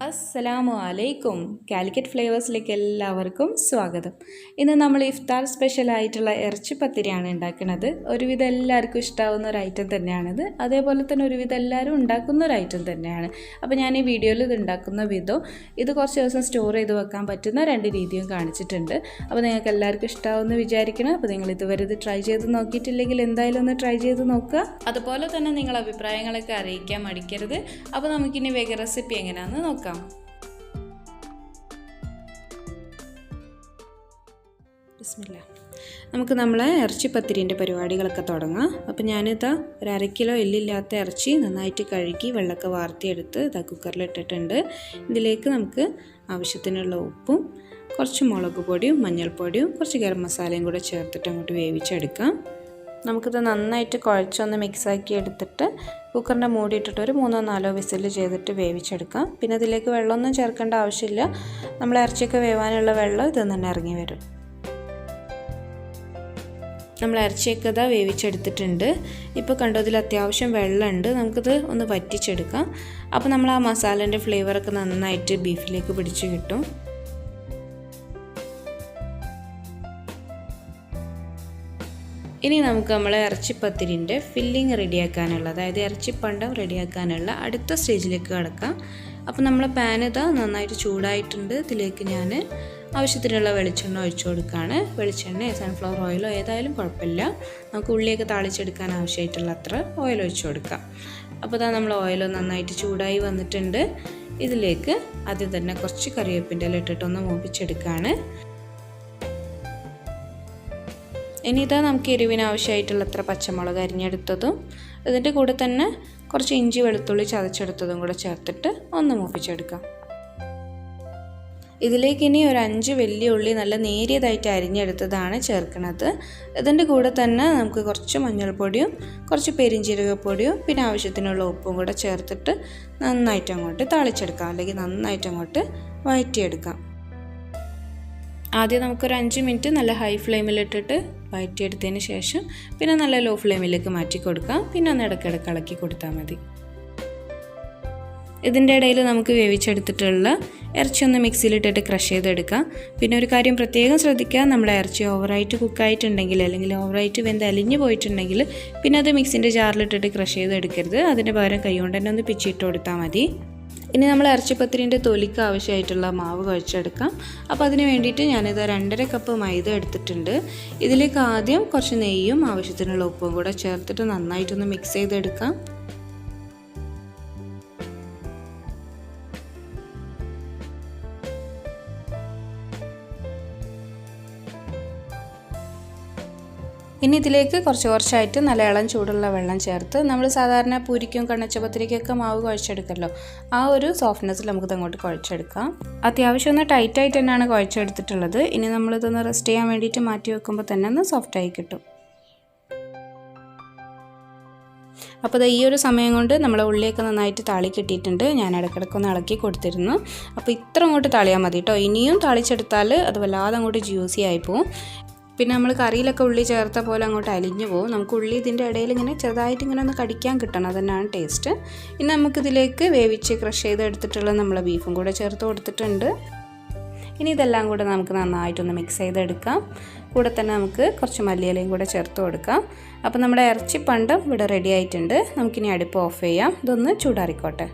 അസ്സലാമു അലൈക്കും. കാലിക്കറ്റ് ഫ്ലേവേഴ്സിലേക്ക് എല്ലാവർക്കും സ്വാഗതം. ഇന്ന് നമ്മൾ ഇഫ്താർ സ്പെഷ്യലായിട്ടുള്ള ഇറച്ചി പത്തിരിയാണ് ഉണ്ടാക്കുന്നത്. ഒരുവിധം എല്ലാവർക്കും ഇഷ്ടാവുന്ന ഒരു ഐറ്റം തന്നെയാണിത്. അതേപോലെ തന്നെ ഒരുവിധം എല്ലാവരും ഉണ്ടാക്കുന്ന ഒരു ഐറ്റം തന്നെയാണ്. അപ്പോൾ ഞാൻ ഈ വീഡിയോയിൽ ഇത് ഉണ്ടാക്കുന്ന വിധം ഇത് കുറച്ച് ദിവസം സ്റ്റോർ ചെയ്ത് വെക്കാൻ പറ്റുന്ന രണ്ട് രീതിയും കാണിച്ചിട്ടുണ്ട്. അപ്പോൾ നിങ്ങൾക്ക് എല്ലാവർക്കും ഇഷ്ടാവുമെന്ന് വിചാരിക്കണം. അപ്പോൾ നിങ്ങൾ ഇതുവരെ ഇത് ട്രൈ ചെയ്ത് നോക്കിയിട്ടില്ലെങ്കിൽ എന്തായാലും ഒന്ന് ട്രൈ ചെയ്ത് നോക്കുക. അതുപോലെ തന്നെ നിങ്ങളുടെ അഭിപ്രായങ്ങളൊക്കെ അറിയിക്കാൻ മടിക്കരുത്. അപ്പോൾ നമുക്കിനി വേഗം റെസിപ്പി എങ്ങനെയാണെന്ന് നോക്കാം. ബിസ്മില്ലാ. നമുക്ക് നമ്മളെ ഇറച്ചി പത്തിരിൻ്റെ പരിപാടികളൊക്കെ തുടങ്ങാം. അപ്പോൾ ഞാനിതാ ഒരു 1/2 കിലോ എല്ലില്ലാത്ത ഇറച്ചി നന്നായിട്ട് കഴുകി വെള്ളമൊക്കെ വാർത്തിയെടുത്ത് ഇതാ കുക്കറിലിട്ടിട്ടുണ്ട്. ഇതിലേക്ക് നമുക്ക് ആവശ്യത്തിനുള്ള ഉപ്പും കുറച്ച് മുളക് പൊടിയും മഞ്ഞൾപ്പൊടിയും കുറച്ച് ഗരം മസാലയും കൂടെ ചേർത്തിട്ട് അങ്ങോട്ട് വേവിച്ചെടുക്കാം. നമുക്കിത് നന്നായിട്ട് കുഴച്ചൊന്ന് മിക്സാക്കി എടുത്തിട്ട് കുക്കറിൻ്റെ മൂടിയിട്ടിട്ട് ഒരു 3-4 വിസിൽ ചെയ്തിട്ട് വേവിച്ചെടുക്കാം. പിന്നെ ഇതിലേക്ക് വെള്ളമൊന്നും ചേർക്കേണ്ട ആവശ്യമില്ല. നമ്മൾ ഇറച്ചിയൊക്കെ വേവാനുള്ള വെള്ളം ഇതിൽ നിന്ന് ഇറങ്ങി വരും. നമ്മൾ ഇറച്ചിയൊക്കെ ഇതാ വേവിച്ചെടുത്തിട്ടുണ്ട്. ഇപ്പോൾ കണ്ടോ ഇതിൽ അത്യാവശ്യം വെള്ളമുണ്ട്. നമുക്കിത് ഒന്ന് വറ്റിച്ചെടുക്കാം. അപ്പോൾ നമ്മൾ ആ മസാലേൻ്റെ ഫ്ലേവറൊക്കെ നന്നായിട്ട് ബീഫിലേക്ക് പിടിച്ച് കിട്ടും. ഇനി നമുക്ക് നമ്മളെ ഇറച്ചിപ്പത്തിരിൻ്റെ ഫില്ലിങ് റെഡിയാക്കാനുള്ള, അതായത് ഇറച്ചിപ്പണ്ടം റെഡിയാക്കാനുള്ള അടുത്ത സ്റ്റേജിലേക്ക് കടക്കാം. അപ്പോൾ നമ്മളെ പാൻ ഇതാ നന്നായിട്ട് ചൂടായിട്ടുണ്ട്. ഇതിലേക്ക് ഞാൻ ആവശ്യത്തിനുള്ള വെളിച്ചെണ്ണ ഒഴിച്ചു കൊടുക്കുകയാണ്. വെളിച്ചെണ്ണ സൺഫ്ലവർ ഓയിലോ ഏതായാലും കുഴപ്പമില്ല. നമുക്ക് ഉള്ളിയൊക്കെ താളിച്ചെടുക്കാൻ ആവശ്യമായിട്ടുള്ള അത്ര ഓയിൽ ഒഴിച്ചു കൊടുക്കാം. അപ്പോൾ ഇതാ നമ്മൾ ഓയിൽ നന്നായിട്ട് ചൂടായി വന്നിട്ടുണ്ട്. ഇതിലേക്ക് ആദ്യം തന്നെ കുറച്ച് കറിവേപ്പിൻ്റെ ഇല ഇട്ടിട്ടൊന്ന് മൂപ്പിച്ചെടുക്കുകയാണ്. ഇനി ഇതാ നമുക്ക് എരിവിന് ആവശ്യമായിട്ടുള്ള അത്ര പച്ചമുളക് അരിഞ്ഞെടുത്തതും ഇതിൻ്റെ കൂടെ തന്നെ കുറച്ച് ഇഞ്ചി വെളുത്തുള്ളി ചതച്ചെടുത്തതും കൂടെ ചേർത്തിട്ട് ഒന്ന് മൂപ്പിച്ചെടുക്കാം. ഇതിലേക്ക് ഇനി ഒരു 5 വലിയ ഉള്ളി നല്ല നേരിയതായിട്ട് അരിഞ്ഞെടുത്തതാണ് ചേർക്കുന്നത്. ഇതിൻ്റെ കൂടെ തന്നെ നമുക്ക് കുറച്ച് മഞ്ഞൾപ്പൊടിയും കുറച്ച് പെരിഞ്ജീരകപ്പൊടിയും പിന്നെ ആവശ്യത്തിനുള്ള ഉപ്പും കൂടെ ചേർത്തിട്ട് നന്നായിട്ട് അങ്ങോട്ട് താളിച്ചെടുക്കാം, അല്ലെങ്കിൽ നന്നായിട്ട് അങ്ങോട്ട് വഴറ്റിയെടുക്കാം. ആദ്യം നമുക്കൊരു 5 മിനിറ്റ് നല്ല ഹൈ ഫ്ലെയിമിലിട്ടിട്ട് വഴറ്റിയെടുത്തതിന് ശേഷം പിന്നെ നല്ല ലോ ഫ്ലെയിമിലേക്ക് മാറ്റി കൊടുക്കാം. പിന്നെ ഒന്ന് ഇടയ്ക്കിടയ്ക്ക് ഇളക്കി കൊടുത്താൽ മതി. ഇതിൻ്റെ ഇടയിൽ നമുക്ക് വേവിച്ചെടുത്തിട്ടുള്ള ഇറച്ചി ഒന്ന് മിക്സിയിലിട്ടിട്ട് ക്രഷ് ചെയ്തെടുക്കാം. പിന്നെ ഒരു കാര്യം പ്രത്യേകം ശ്രദ്ധിക്കുക, നമ്മുടെ ഇറച്ചി ഓവറായിട്ട് കുക്കായിട്ടുണ്ടെങ്കിൽ അല്ലെങ്കിൽ ഓവറായിട്ട് വെന്ത് അലിഞ്ഞു പോയിട്ടുണ്ടെങ്കിൽ പിന്നെ അത് മിക്സിൻ്റെ ജാറിലിട്ടിട്ട് ക്രഷ് ചെയ്തെടുക്കരുത്. അതിന് പകരം കൈകൊണ്ട് തന്നെ ഒന്ന് പിച്ചിട്ട് കൊടുത്താൽ മതി. ഇനി നമ്മൾ ഇറച്ചിപ്പത്തിരിൻ്റെ തൊലിക്ക് ആവശ്യമായിട്ടുള്ള മാവ് കുഴച്ചെടുക്കാം. അപ്പോൾ അതിന് വേണ്ടിയിട്ട് ഞാനിത് 2.5 കപ്പ് മൈദ എടുത്തിട്ടുണ്ട്. ഇതിലേക്ക് ആദ്യം കുറച്ച് നെയ്യും ആവശ്യത്തിനുള്ള ഉപ്പും കൂടെ ചേർത്തിട്ട് നന്നായിട്ടൊന്ന് മിക്സ് ചെയ്തെടുക്കാം. ഇനി ഇതിലേക്ക് കുറച്ചായിട്ട് നല്ല ഇളം ചൂടുള്ള വെള്ളം ചേർത്ത് നമ്മൾ സാധാരണ പൂരിക്കും കണ്ണച്ചപ്പത്തിരിക്കൊക്കെ മാവ് കുഴച്ചെടുക്കല്ലോ, ആ ഒരു സോഫ്റ്റ്നെസ്സിൽ നമുക്കിത് അങ്ങോട്ട് കുഴച്ചെടുക്കാം. അത്യാവശ്യം ഒന്ന് ടൈറ്റായിട്ട് തന്നെയാണ് കുഴച്ചെടുത്തിട്ടുള്ളത്. ഇനി നമ്മളിതൊന്ന് റെസ്റ്റ് ചെയ്യാൻ വേണ്ടിയിട്ട് മാറ്റി വെക്കുമ്പോൾ തന്നെ ഒന്ന് സോഫ്റ്റായി കിട്ടും. അപ്പോൾ ഈ ഒരു സമയം കൊണ്ട് നമ്മളെ ഉള്ളിയൊക്കെ നന്നായിട്ട് താളി കിട്ടിയിട്ടുണ്ട്. ഞാൻ ഇടയ്ക്കിടയ്ക്കൊന്ന് ഇളക്കി കൊടുത്തിരുന്നു. അപ്പോൾ ഇത്ര അങ്ങോട്ട് താളിയാൽ മതി കേട്ടോ. ഇനിയും താളിച്ചെടുത്താൽ അത് വല്ലാതെ അങ്ങോട്ട് ജ്യൂസി ആയിപ്പോവും. പിന്നെ നമ്മൾ കറിയിലൊക്കെ ഉള്ളി ചേർത്ത പോലെ അങ്ങോട്ട് അലിഞ്ഞു പോകും. നമുക്ക് ഉള്ളി ഇതിൻ്റെ ഇടയിൽ ഇങ്ങനെ ചെറുതായിട്ട് ഇങ്ങനെ ഒന്ന് കടിക്കാൻ കിട്ടണം, അതന്നെയാണ് ടേസ്റ്റ്. ഇനി നമുക്കിതിലേക്ക് വേവിച്ച് ക്രഷ് ചെയ്തെടുത്തിട്ടുള്ള നമ്മളെ ബീഫും കൂടെ ചേർത്ത് കൊടുത്തിട്ടുണ്ട്. ഇനി ഇതെല്ലാം കൂടെ നമുക്ക് നന്നായിട്ടൊന്ന് മിക്സ് ചെയ്തെടുക്കാം. കൂടെ തന്നെ നമുക്ക് കുറച്ച് മല്ലിയിലയും കൂടെ ചേർത്ത് കൊടുക്കാം. അപ്പോൾ നമ്മുടെ ഇറച്ചിപ്പണ്ടം ഇവിടെ റെഡി ആയിട്ടുണ്ട്. നമുക്കിനി അടുപ്പ് ഓഫ് ചെയ്യാം. ഇതൊന്ന് ചൂടാറിക്കോട്ടെ.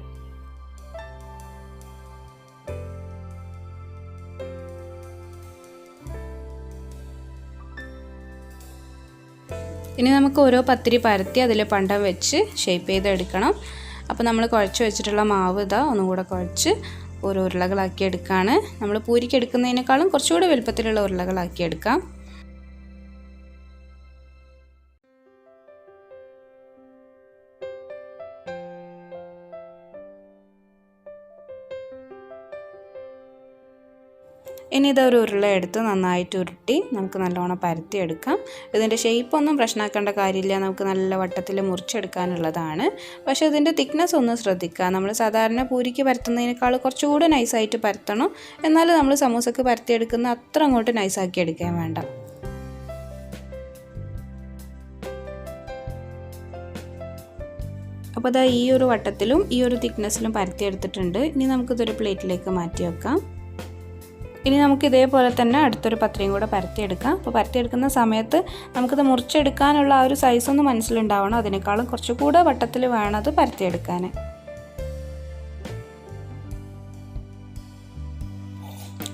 ഇനി നമുക്ക് ഓരോ പത്തിരി പരത്തി അതിൽ പണ്ടം വെച്ച് ഷേപ്പ് ചെയ്തെടുക്കണം. അപ്പോൾ നമ്മൾ കുഴച്ച് വെച്ചിട്ടുള്ള മാവ് ഇതാ ഒന്നും കൂടെ കുഴച്ച് ഓരോ ഉരുളകളാക്കി എടുക്കുകയാണ്. നമ്മൾ പൂരിക്ക് എടുക്കുന്നതിനേക്കാളും കുറച്ചുകൂടി വലുപ്പത്തിലുള്ള ഉരുളകളാക്കി എടുക്കാം. ഇനി ഇതൊരു ഉരുള എടുത്ത് നന്നായിട്ട് ഉരുട്ടി നമുക്ക് നല്ലോണം പരത്തിയെടുക്കാം. ഇതിൻ്റെ ഷേപ്പൊന്നും പ്രശ്നമാക്കേണ്ട കാര്യമില്ല, നമുക്ക് നല്ല വട്ടത്തിൽ മുറിച്ചെടുക്കാനുള്ളതാണ്. പക്ഷേ ഇതിൻ്റെ തിക്നെസ് ഒന്ന് ശ്രദ്ധിക്കുക. നമ്മൾ സാധാരണ പൂരിക്ക് പരത്തുന്നതിനേക്കാൾ കുറച്ചുകൂടി നൈസായിട്ട് പരത്തണം. എന്നാലും നമ്മൾ സമൂസക്ക് പരത്തിയെടുക്കുന്ന അത്ര അങ്ങോട്ട് നൈസാക്കി എടുക്കാൻ വേണ്ട. അപ്പോൾ അതാ ഈ ഒരു വട്ടത്തിലും ഈ ഒരു തിക്നെസ്സിലും പരത്തിയെടുത്തിട്ടുണ്ട്. ഇനി നമുക്കിതൊരു പ്ലേറ്റിലേക്ക് മാറ്റി വെക്കാം. ഇനി നമുക്ക് ഇതേപോലെ തന്നെ അടുത്തൊരു പത്തിരിയും കൂടെ പരത്തിയെടുക്കാം. അപ്പോൾ പരത്തിയെടുക്കുന്ന സമയത്ത് നമുക്കിത് മുറിച്ചെടുക്കാനുള്ള ആ ഒരു സൈസൊന്ന് മനസ്സിലുണ്ടാവണം. അതിനേക്കാളും കുറച്ചുകൂടെ വട്ടത്തിൽ വേണം അത് പരത്തിയെടുക്കാൻ.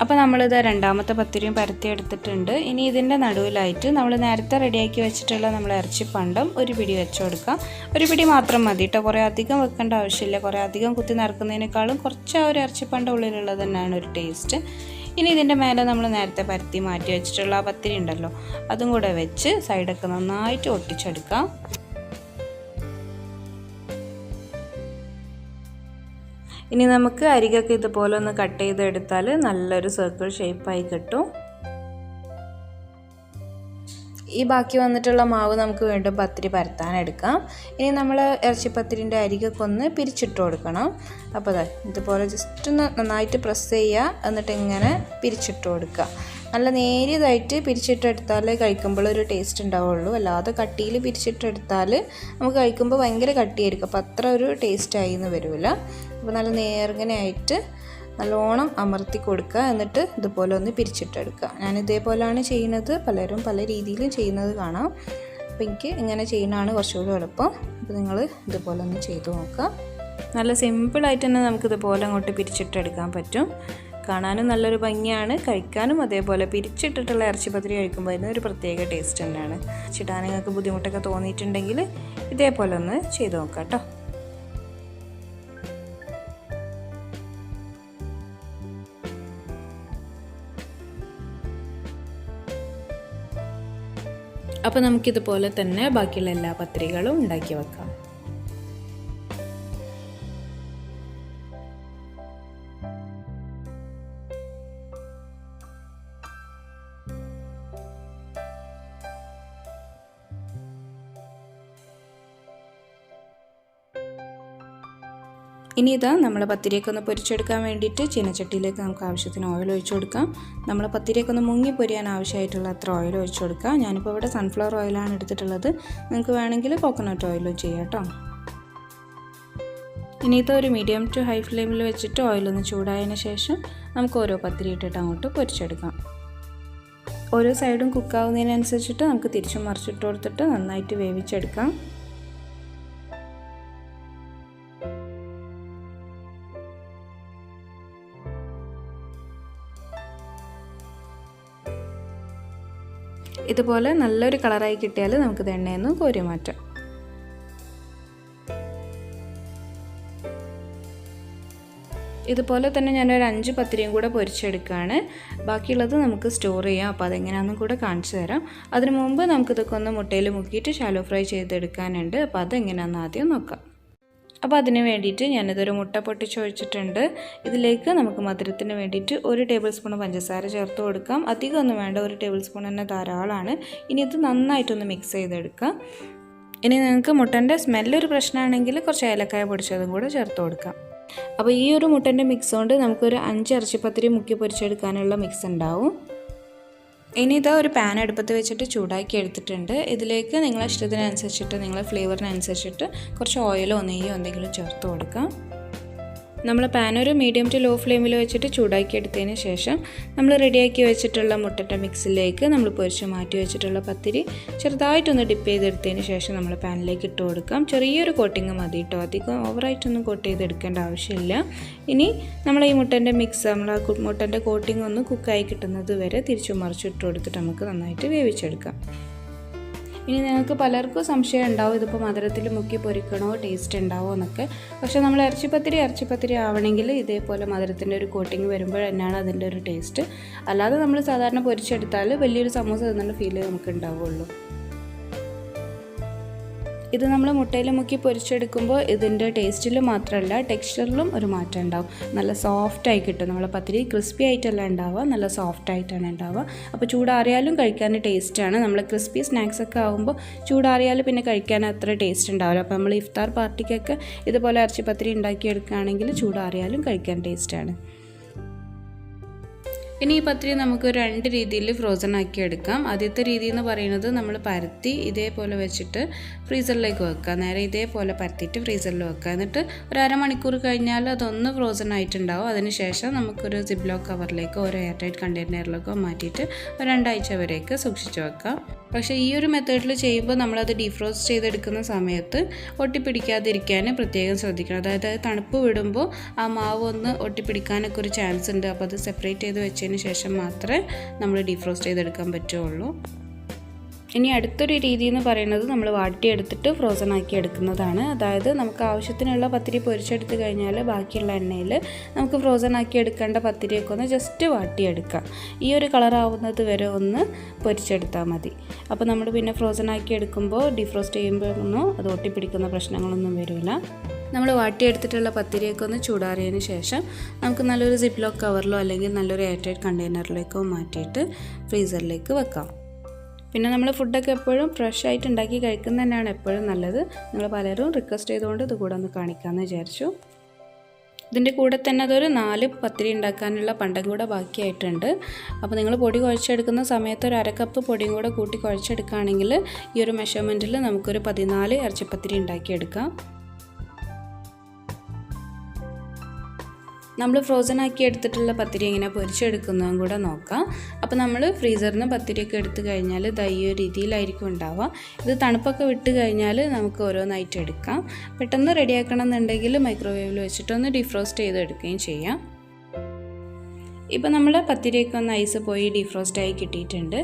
അപ്പോൾ നമ്മളിത് രണ്ടാമത്തെ പത്തിരിയും പരത്തിയെടുത്തിട്ടുണ്ട്. ഇനി ഇതിൻ്റെ നടുവിലായിട്ട് നമ്മൾ നേരത്തെ റെഡിയാക്കി വെച്ചിട്ടുള്ള നമ്മൾ ഇറച്ചിപ്പണ്ടം ഒരു പിടി വെച്ച് കൊടുക്കാം. ഒരു പിടി മാത്രം മതി കേട്ടോ, കുറേ അധികം വെക്കേണ്ട ആവശ്യമില്ല. കുറേ അധികം കുത്തി നിറക്കുന്നതിനേക്കാളും കുറച്ച് ആ ഒരു ഇറച്ചിപ്പണ്ടം ഉള്ളിലുള്ളത് തന്നെയാണ് ഒരു ടേസ്റ്റ്. ഇനി ഇതിൻ്റെ മേലെ നമ്മൾ നേരത്തെ പരത്തി മാറ്റി വെച്ചിട്ടുള്ള ആ പത്തിരി ഉണ്ടല്ലോ, അതും കൂടെ വെച്ച് സൈഡൊക്കെ നന്നായിട്ട് ഒട്ടിച്ചെടുക്കാം. ഇനി നമുക്ക് അരികൊക്കെ ഇതുപോലെ ഒന്ന് കട്ട് ചെയ്തെടുത്താൽ നല്ലൊരു സർക്കിൾ ഷേപ്പായി കിട്ടും. ഈ ബാക്കി വന്നിട്ടുള്ള മാവ് നമുക്ക് വീണ്ടും പത്തിരി പരത്താനെടുക്കാം. ഇനി നമ്മൾ ഇറച്ചിപ്പത്തിരിൻ്റെ അരികൊക്കെ ഒന്ന് പിരിച്ചിട്ട് കൊടുക്കണം. അപ്പോൾ ഇതുപോലെ ജസ്റ്റ് ഒന്ന് നന്നായിട്ട് പ്രസ് ചെയ്യുക, എന്നിട്ട് ഇങ്ങനെ പിരിച്ചിട്ട് കൊടുക്കുക. നല്ല നേരിയതായിട്ട് പിരിച്ചിട്ടെടുത്താൽ കഴിക്കുമ്പോൾ ഒരു ടേസ്റ്റ് ഉണ്ടാവുള്ളൂ. അല്ലാതെ കട്ടിയിൽ പിരിച്ചിട്ടെടുത്താൽ നമുക്ക് കഴിക്കുമ്പോൾ ഭയങ്കര കട്ടിയായിരിക്കും, അപ്പോൾ അത്ര ഒരു ടേസ്റ്റായി എന്ന് വരില്ല. അപ്പോൾ നല്ല നേർങ്ങനെയായിട്ട് നല്ലോണം അമർത്തി കൊടുക്കുക, എന്നിട്ട് ഇതുപോലെ ഒന്ന് പിരിച്ചിട്ടെടുക്കുക. ഞാൻ ഇതേപോലെയാണ് ചെയ്യുന്നത്, പലരും പല രീതിയിലും ചെയ്യുന്നത് കാണാം. അപ്പോൾ എനിക്ക് ഇങ്ങനെ ചെയ്യുന്നതാണ് കുറച്ചുകൂടി എളുപ്പം. അപ്പോൾ നിങ്ങൾ ഇതുപോലെ ഒന്ന് ചെയ്ത് നോക്കുക. നല്ല സിമ്പിളായിട്ട് തന്നെ നമുക്കിതുപോലെ അങ്ങോട്ട് പിരിച്ചിട്ടെടുക്കാൻ പറ്റും. കാണാനും നല്ലൊരു ഭംഗിയാണ്, കഴിക്കാനും അതേപോലെ പിരിച്ചിട്ടിട്ടുള്ള ഇറച്ചിപ്പത്തിരി കഴിക്കുമ്പോൾ അതിന് ഒരു പ്രത്യേക ടേസ്റ്റ് തന്നെയാണ്. ചിടാൻ നിങ്ങൾക്ക് ബുദ്ധിമുട്ടൊക്കെ തോന്നിയിട്ടുണ്ടെങ്കിൽ ഇതേപോലെ ഒന്ന് ചെയ്ത് നോക്കാം കേട്ടോ. അപ്പോൾ നമുക്കിതുപോലെ തന്നെ ബാക്കിയുള്ള എല്ലാ പത്തിരികളും ഉണ്ടാക്കി വെക്കാം. ഇനി ഇതാ നമ്മൾ പത്തിരിയൊക്കെ ഒന്ന് പൊരിച്ചെടുക്കാൻ വേണ്ടിയിട്ട് ചീനച്ചട്ടിയിലേക്ക് നമുക്ക് ആവശ്യത്തിന് ഓയിൽ ഒഴിച്ചു കൊടുക്കാം. നമ്മൾ പത്തിരിയൊക്കെ ഒന്ന് മുങ്ങി പൊരിയാൻ ആവശ്യമായിട്ടുള്ള അത്ര ഓയിൽ ഒഴിച്ചു കൊടുക്കാം. ഞാനിപ്പോൾ ഇവിടെ സൺഫ്ലവർ ഓയിലാണ് എടുത്തിട്ടുള്ളത്, നിങ്ങൾക്ക് വേണമെങ്കിൽ കോക്കനട്ട് ഓയിലും ചെയ്യാം കേട്ടോ. ഇനി ഇത് ഒരു മീഡിയം ടു ഹൈ ഫ്ലെയിമിൽ വെച്ചിട്ട് ഓയിലൊന്ന് ചൂടായതിന് ശേഷം നമുക്ക് ഓരോ പത്തിരി ഇട്ടിട്ട് അങ്ങോട്ട് പൊരിച്ചെടുക്കാം. ഓരോ സൈഡും കുക്കാവുന്നതിനനുസരിച്ചിട്ട് നമുക്ക് തിരിച്ചും മറിച്ചിട്ട് കൊടുത്തിട്ട് നന്നായിട്ട് വേവിച്ചെടുക്കാം. ഇതുപോലെ നല്ലൊരു കളറായി കിട്ടിയാൽ നമുക്കിത് എണ്ണയിൽ നിന്ന് കോരി മാറ്റാം. ഇതുപോലെ തന്നെ ഞാനൊരു 5 പത്തിരിയും കൂടെ പൊരിച്ചെടുക്കുകയാണ്. ബാക്കിയുള്ളത് നമുക്ക് സ്റ്റോർ ചെയ്യാം. അപ്പോൾ അതെങ്ങനെയാണെന്നും കൂടെ കാണിച്ചു തരാം. അതിനു മുമ്പ് നമുക്കിതൊക്കെ ഒന്ന് മുട്ടയിൽ മുക്കിയിട്ട് ഷാലോ ഫ്രൈ ചെയ്തെടുക്കാനുണ്ട്. അപ്പോൾ അതെങ്ങനെയാണെന്ന് ആദ്യം നോക്കാം. അപ്പോൾ അതിന് വേണ്ടിയിട്ട് ഞാനിതൊരു മുട്ട പൊട്ടിച്ചൊഴിച്ചിട്ടുണ്ട്. ഇതിലേക്ക് നമുക്ക് മധുരത്തിന് വേണ്ടിയിട്ട് 1 ടേബിൾ സ്പൂൺ പഞ്ചസാര ചേർത്ത് കൊടുക്കാം. അധികമൊന്നും വേണ്ട, 1 ടേബിൾ സ്പൂൺ തന്നെ ധാരാളമാണ്. ഇനി ഇത് നന്നായിട്ടൊന്ന് മിക്സ് ചെയ്തെടുക്കാം. ഇനി നിങ്ങൾക്ക് മുട്ടൻ്റെ സ്മെല്ലൊരു പ്രശ്നമാണെങ്കിൽ കുറച്ച് ഏലക്കായ പൊടിച്ചതും കൂടെ ചേർത്ത് കൊടുക്കാം. അപ്പോൾ ഈ ഒരു മുട്ടൻ്റെ മിക്സ് കൊണ്ട് നമുക്കൊരു 5 ഇറച്ചിപ്പത്തിരി മുക്കി പൊരിച്ചെടുക്കാനുള്ള മിക്സ് ഉണ്ടാവും. ഇനി ഇതാ ഒരു പാൻ അടുപ്പത്ത് വെച്ചിട്ട് ചൂടാക്കി എടുത്തിട്ടുണ്ട്. ഇതിലേക്ക് നിങ്ങളെ ഇഷ്ടത്തിനനുസരിച്ചിട്ട് നിങ്ങളെ ഫ്ലേവറിനനുസരിച്ചിട്ട് കുറച്ച് ഓയിലോ നെയ്യോ എന്തെങ്കിലും ചേർത്ത് കൊടുക്കാം. നമ്മൾ പാൻ ഒരു മീഡിയം ടു ലോ ഫ്ലെയിമിൽ വെച്ചിട്ട് ചൂടാക്കി എടുത്തതിന് ശേഷം നമ്മൾ റെഡിയാക്കി വെച്ചിട്ടുള്ള മുട്ടൻ്റെ മിക്സിലേക്ക് നമ്മൾ പൊരിച്ച് മാറ്റി വെച്ചിട്ടുള്ള പത്തിരി ചെറുതായിട്ടൊന്ന് ഡിപ്പ് ചെയ്തെടുത്തതിന് ശേഷം നമ്മൾ പാനിലേക്ക് ഇട്ട് കൊടുക്കാം. ചെറിയൊരു കോട്ടിങ് മതി കേട്ടോ, അധികം ഓവറായിട്ടൊന്നും കോട്ട് ചെയ്തെടുക്കേണ്ട ആവശ്യമില്ല. ഇനി നമ്മൾ ഈ മുട്ടൻ്റെ മിക്സ് നമ്മൾ ആ മുട്ടൻ്റെ കോട്ടിങ് ഒന്ന് കുക്കായി കിട്ടുന്നത് വരെ തിരിച്ചു മറിച്ചിട്ട് കൊടുത്തിട്ട് നമുക്ക് നന്നായിട്ട് വേവിച്ചെടുക്കാം. ഇനി നിങ്ങൾക്ക് പലർക്കും സംശയം ഉണ്ടാവും, ഇതിപ്പോൾ മധുരത്തിൽ മുക്കി പൊരിക്കണോ, ടേസ്റ്റ് ഉണ്ടാവോ എന്നൊക്കെ. പക്ഷേ നമ്മൾ ഇറച്ചിപ്പത്തിരി ആവണമെങ്കിൽ ഇതേപോലെ മധുരത്തിൻ്റെ ഒരു കോട്ടിങ് വരുമ്പോൾ തന്നെയാണ് അതിൻ്റെ ഒരു ടേസ്റ്റ്. അല്ലാതെ നമ്മൾ സാധാരണ പൊരിച്ചെടുത്താൽ വലിയൊരു സമൂസ തിന്നുന്ന ഫീല് നമുക്ക് ഉണ്ടാവുള്ളൂ. ഇത് നമ്മൾ മുട്ടയിൽ മുക്കി പൊരിച്ചെടുക്കുമ്പോൾ ഇതിൻ്റെ ടേസ്റ്റിൽ മാത്രമല്ല ടെക്സ്ചറിലും ഒരു മാറ്റം ഉണ്ടാവും. നല്ല സോഫ്റ്റായി കിട്ടും. നമ്മൾ പത്തിരി ക്രിസ്പി ആയിട്ടല്ല ഉണ്ടാവുക, നല്ല സോഫ്റ്റായിട്ടാണ് ഉണ്ടാവുക. അപ്പോൾ ചൂടാറിയാലും കഴിക്കാൻ ടേസ്റ്റാണ്. നമ്മൾ ക്രിസ്പി സ്നാക്സൊക്കെ ആകുമ്പോൾ ചൂടാറിയാൽ പിന്നെ കഴിക്കാൻ അത്ര ടേസ്റ്റ് ഉണ്ടാവില്ല. അപ്പോൾ നമ്മൾ ഇഫ്താർ പാർട്ടിക്കൊക്കെ ഇതുപോലെ ഇറച്ചിപ്പത്തിരി ഉണ്ടാക്കിയെടുക്കുകയാണെങ്കിൽ ചൂടാറിയാലും കഴിക്കാൻ ടേസ്റ്റാണ്. ഇനി ഈ പത്തിരി നമുക്ക് 2 രീതിയിൽ ഫ്രോസൺ ആക്കി എടുക്കാം. ആദ്യത്തെ രീതി എന്ന് പറയുന്നത് നമ്മൾ പരത്തി ഇതേപോലെ വെച്ചിട്ട് ഫ്രീസറിലേക്ക് വെക്കുക. നേരെ ഇതേപോലെ പരത്തിയിട്ട് ഫ്രീസറിൽ വെക്കുക. എന്നിട്ട് ഒരു അരമണിക്കൂർ കഴിഞ്ഞാൽ അതൊന്ന് ഫ്രോസൺ ആയിട്ടുണ്ടാവും. അതിനുശേഷം നമുക്കൊരു സിപ്ലോക്ക് കവറിലേക്കോ ഒരു എയർ ടൈറ്റ് കണ്ടെയ്നറിലേക്കോ മാറ്റിയിട്ട് ഒരു 2 ആഴ്ച വരെയൊക്കെ സൂക്ഷിച്ച് വെക്കാം. പക്ഷേ ഈ ഒരു മെത്തേഡിൽ ചെയ്യുമ്പോൾ നമ്മളത് ഡീഫ്രോസ്റ്റ് ചെയ്തെടുക്കുന്ന സമയത്ത് ഒട്ടിപ്പിടിക്കാതിരിക്കാൻ പ്രത്യേകം ശ്രദ്ധിക്കണം. അതായത് തണുപ്പ് വിടുമ്പോൾ ആ മാവ് ഒന്ന് ഒട്ടിപ്പിടിക്കാനൊക്കെ ഒരു ചാൻസ് ഉണ്ട്. അപ്പോൾ അത് സെപ്പറേറ്റ് ചെയ്ത് വെച്ചതിന് ശേഷം മാത്രമേ നമ്മൾ ഡീഫ്രോസ്റ്റ് ചെയ്തെടുക്കാൻ പറ്റുള്ളൂ. ഇനി അടുത്തൊരു രീതി എന്ന് പറയുന്നത് നമ്മൾ വാട്ടിയെടുത്തിട്ട് ഫ്രോസൺ ആക്കി എടുക്കുന്നതാണ്. അതായത് നമുക്ക് ആവശ്യത്തിനുള്ള പത്തിരി പൊരിച്ചെടുത്ത് കഴിഞ്ഞാൽ ബാക്കിയുള്ള എണ്ണയിൽ നമുക്ക് ഫ്രോസൺ ആക്കി എടുക്കേണ്ട പത്തിരിയൊക്കെ ഒന്ന് ജസ്റ്റ് വാട്ടിയെടുക്കാം. ഈ ഒരു കളറാവുന്നത് വരെ ഒന്ന് പൊരിച്ചെടുത്താൽ മതി. അപ്പോൾ നമ്മൾ പിന്നെ ഫ്രോസൺ ആക്കി എടുക്കുമ്പോൾ ഡീഫ്രോസ്റ്റ് ചെയ്യുമ്പോഴൊന്നും അത് ഒട്ടിപ്പിടിക്കുന്ന പ്രശ്നങ്ങളൊന്നും വരില്ല. നമ്മൾ വാട്ടിയെടുത്തിട്ടുള്ള പത്തിരിയൊക്കെ ഒന്ന് ചൂടാറിയതിന് ശേഷം നമുക്ക് നല്ലൊരു സിപ്ലോക്ക് കവറിലോ അല്ലെങ്കിൽ നല്ലൊരു എയർ ടൈറ്റ് കണ്ടെയ്നറിലേക്കോ മാറ്റിയിട്ട് ഫ്രീസറിലേക്ക് വെക്കാം. പിന്നെ നമ്മൾ ഫുഡൊക്കെ എപ്പോഴും ഫ്രഷ് ആയിട്ട് ഉണ്ടാക്കി കഴിക്കുന്നത് തന്നെയാണ് എപ്പോഴും നല്ലത്. നിങ്ങൾ പലരും റിക്വസ്റ്റ് ചെയ്തുകൊണ്ട് ഇത് കൂടെ ഒന്ന് കാണിക്കാമെന്ന് വിചാരിച്ചു. ഇതിൻ്റെ കൂടെ തന്നെ അതൊരു 4 പത്തിരി ഉണ്ടാക്കാനുള്ള പണ്ടം കൂടെ ബാക്കിയായിട്ടുണ്ട്. അപ്പോൾ നിങ്ങൾ പൊടി കുഴച്ചെടുക്കുന്ന സമയത്ത് ഒരു 1/2 കപ്പ് പൊടിയും കൂടെ കൂട്ടി കുഴച്ചെടുക്കുകയാണെങ്കിൽ ഈ ഒരു മെഷർമെൻറ്റിൽ നമുക്കൊരു 14 ഇറച്ചിപ്പത്തിരി ഉണ്ടാക്കിയെടുക്കാം. നമ്മൾ ഫ്രോസൺ ആക്കി എടുത്തിട്ടുള്ള പത്തിരി എങ്ങനെ പൊരിച്ചെടുക്കുന്നതും കൂടെ നോക്കാം. അപ്പോൾ നമ്മൾ ഫ്രീസറിൽ നിന്ന് പത്തിരിയൊക്കെ എടുത്തു കഴിഞ്ഞാൽ ഈ ഒരു രീതിയിലായിരിക്കും ഉണ്ടാവുക. ഇത് തണുപ്പൊക്കെ വിട്ട് കഴിഞ്ഞാൽ നമുക്ക് ഓരോന്നായിട്ട് എടുക്കാം. പെട്ടെന്ന് റെഡിയാക്കണം എന്നുണ്ടെങ്കിൽ മൈക്രോവേവിൽ വെച്ചിട്ടൊന്ന് ഡീഫ്രോസ്റ്റ് ചെയ്തെടുക്കുകയും ചെയ്യാം. ഇപ്പോൾ നമ്മൾ പത്തിരിയൊക്കെ ഒന്ന് ഐസ് പോയി ഡീഫ്രോസ്റ്റായി കിട്ടിയിട്ടുണ്ട്.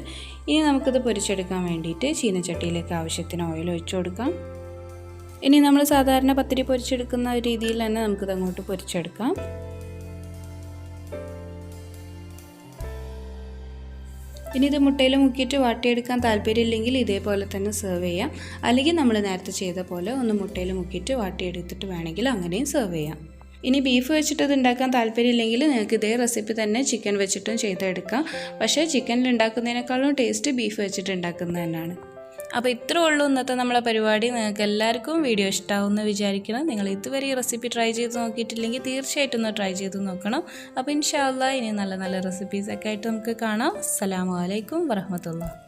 ഇനി നമുക്കിത് പൊരിച്ചെടുക്കാൻ വേണ്ടിയിട്ട് ചീനച്ചട്ടിയിലേക്ക് ആവശ്യത്തിന് ഓയിൽ ഒഴിച്ചു കൊടുക്കാം. ഇനി നമ്മൾ സാധാരണ പത്തിരി പൊരിച്ചെടുക്കുന്ന രീതിയിൽ തന്നെ നമുക്കിത് അങ്ങോട്ട് പൊരിച്ചെടുക്കാം. ഇനി ഇത് മുട്ടയിൽ മുക്കിയിട്ട് വാട്ടിയെടുക്കാൻ താല്പര്യമില്ലെങ്കിൽ ഇതേപോലെ തന്നെ സെർവ് ചെയ്യാം. അല്ലെങ്കിൽ നമ്മൾ നേരത്തെ ചെയ്ത പോലെ ഒന്ന് മുട്ടയിൽ മുക്കിയിട്ട് വാട്ടിയെടുത്തിട്ട് വേണമെങ്കിൽ അങ്ങനെയും സെർവ് ചെയ്യാം. ഇനി ബീഫ് വെച്ചിട്ട് ഇത് ഉണ്ടാക്കാൻ താല്പര്യമില്ലെങ്കിൽ നിങ്ങൾക്ക് ഇതേ റെസിപ്പി തന്നെ ചിക്കൻ വെച്ചിട്ടും ചെയ്തെടുക്കാം. പക്ഷേ ചിക്കനിൽ ഉണ്ടാക്കുന്നതിനേക്കാളും ടേസ്റ്റ് ബീഫ് വെച്ചിട്ട് ഉണ്ടാക്കുന്നത് തന്നെയാണ്. അപ്പോൾ ഇത്രേ ഉള്ളൂ ഇന്നത്തെ നമ്മളെ പരിപാടി. നിങ്ങൾക്ക് എല്ലാവർക്കും വീഡിയോ ഇഷ്ടമാവുമെന്ന് വിചാരിക്കണം. നിങ്ങൾ ഇതുവരെ ഈ റെസിപ്പി ട്രൈ ചെയ്ത് നോക്കിയിട്ടില്ലെങ്കിൽ തീർച്ചയായിട്ടും ഒന്ന് ട്രൈ ചെയ്ത് നോക്കണം. അപ്പോൾ ഇൻഷാ അല്ലാഹ് ഇനി നല്ല നല്ല റെസിപ്പീസൊക്കെ ആയിട്ട് നമുക്ക് കാണാം. അസ്സലാമു അലൈക്കും വറഹ്മത്തുള്ളാഹി.